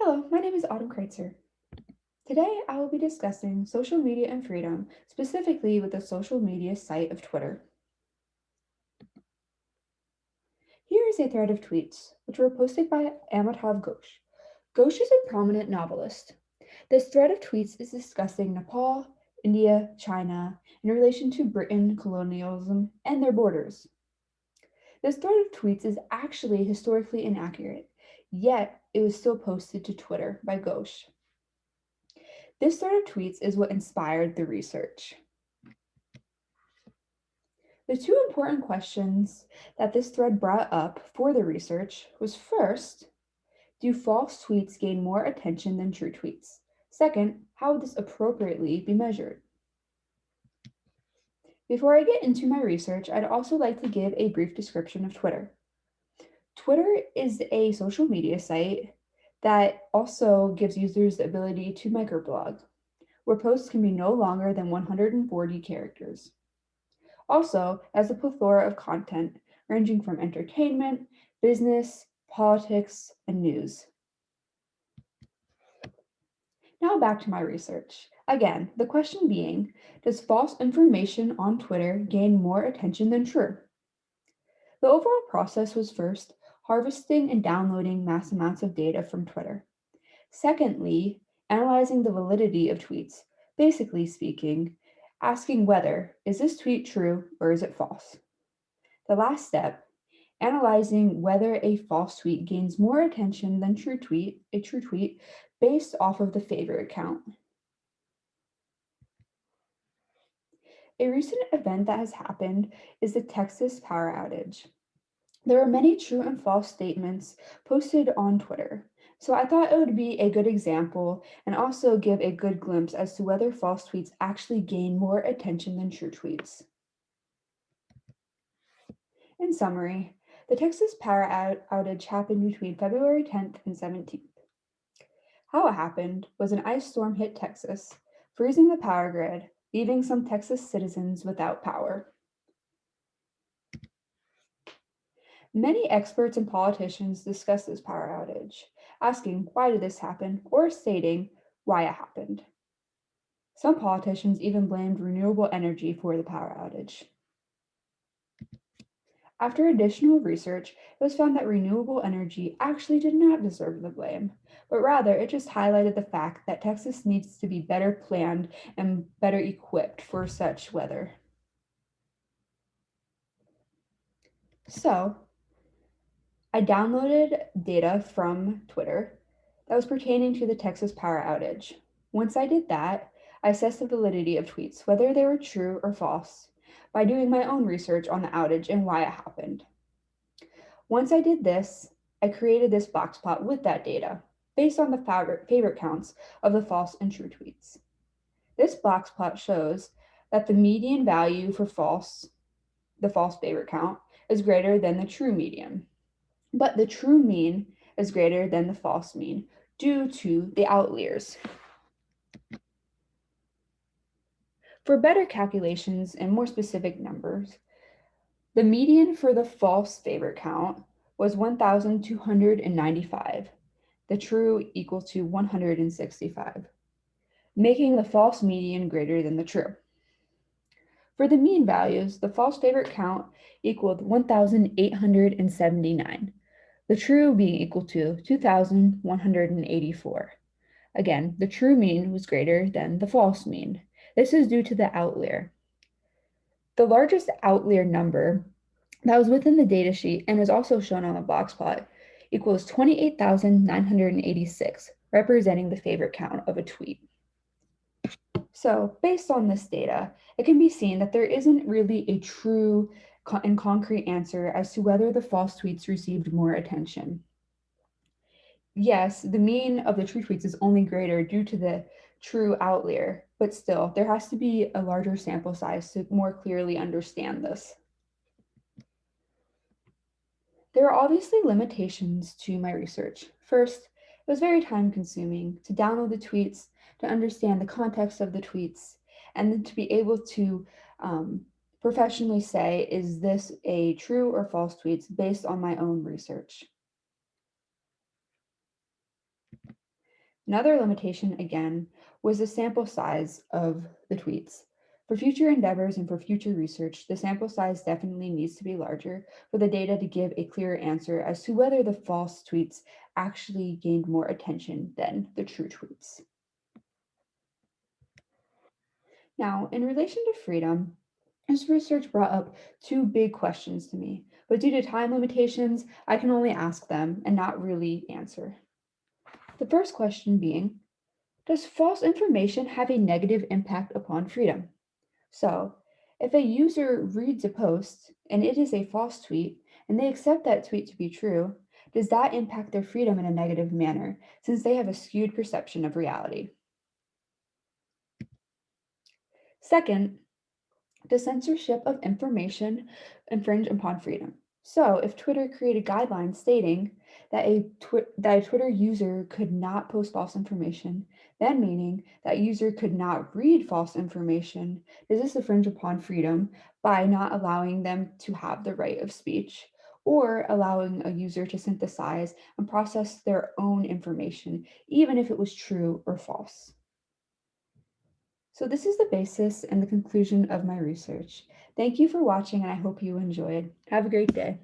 Hello, my name is Kritzer. Today I will be discussing social media and freedom, specifically with the social media site of Twitter. Here is a thread of tweets, which were posted by Amitav Ghosh. Ghosh is a prominent novelist. This thread of tweets is discussing Nepal, India, China, in relation to Britain colonialism and their borders. This thread of tweets is actually historically inaccurate, yet it was still posted to Twitter by Ghosh. This thread of tweets is what inspired the research. The two important questions that this thread brought up for the research was first, do false tweets gain more attention than true tweets? Second, how would this appropriately be measured? Before I get into my research, I'd also like to give a brief description of Twitter. Twitter is a social media site that also gives users the ability to microblog, where posts can be no longer than 140 characters. Also, as a plethora of content ranging from entertainment, business, politics, and news. Now back to my research. Again, the question being, does false information on Twitter gain more attention than true? The overall process was first, harvesting and downloading mass amounts of data from Twitter. Secondly, analyzing the validity of tweets, basically speaking, asking whether, is this tweet true or is it false? The last step, analyzing whether a false tweet gains more attention than a true tweet based off of the favorite count. A recent event that has happened is the Texas power outage. There are many true and false statements posted on Twitter, so I thought it would be a good example and also give a good glimpse as to whether false tweets actually gain more attention than true tweets. In summary, the Texas power outage happened between February 10th and 17th. How it happened was an ice storm hit Texas, freezing the power grid, leaving some Texas citizens without power. Many experts and politicians discussed this power outage, asking why did this happen or stating why it happened. Some politicians even blamed renewable energy for the power outage. After additional research, it was found that renewable energy actually did not deserve the blame, but rather it just highlighted the fact that Texas needs to be better planned and better equipped for such weather. So, I downloaded data from Twitter that was pertaining to the Texas power outage. Once I did that, I assessed the validity of tweets, whether they were true or false, by doing my own research on the outage and why it happened. Once I did this, I created this box plot with that data based on the favorite counts of the false and true tweets. This box plot shows that the median value for the false favorite count, is greater than the true median, but the true mean is greater than the false mean due to the outliers. For better calculations and more specific numbers, the median for the false favorite count was 1,295, the true equal to 165, making the false median greater than the true. For the mean values, the false favorite count equaled 1,879, the true being equal to 2,184. Again, the true mean was greater than the false mean. This is due to the outlier. The largest outlier number that was within the datasheet and is also shown on the box plot equals 28,986, representing the favorite count of a tweet. So, based on this data, it can be seen that there isn't really a true and concrete answer as to whether the false tweets received more attention. Yes, the mean of the true tweets is only greater due to the true outlier, but still, there has to be a larger sample size to more clearly understand this. There are obviously limitations to my research. First, it was very time consuming to download the tweets, to understand the context of the tweets, and then to be able to professionally say, is this a true or false tweets based on my own research? Another limitation, again, was the sample size of the tweets. For future endeavors and for future research, the sample size definitely needs to be larger for the data to give a clearer answer as to whether the false tweets actually gained more attention than the true tweets. Now, in relation to freedom, this research brought up two big questions to me, but due to time limitations, I can only ask them and not really answer. The first question being, does false information have a negative impact upon freedom? So, if a user reads a post and it is a false tweet and they accept that tweet to be true, does that impact their freedom in a negative manner since they have a skewed perception of reality? Second, does censorship of information infringe upon freedom? So, if Twitter created guidelines stating that a Twitter user could not post false information, then meaning that user could not read false information, does this infringe upon freedom by not allowing them to have the right of speech or allowing a user to synthesize and process their own information, even if it was true or false? So this is the basis and the conclusion of my research. Thank you for watching and I hope you enjoyed. Have a great day.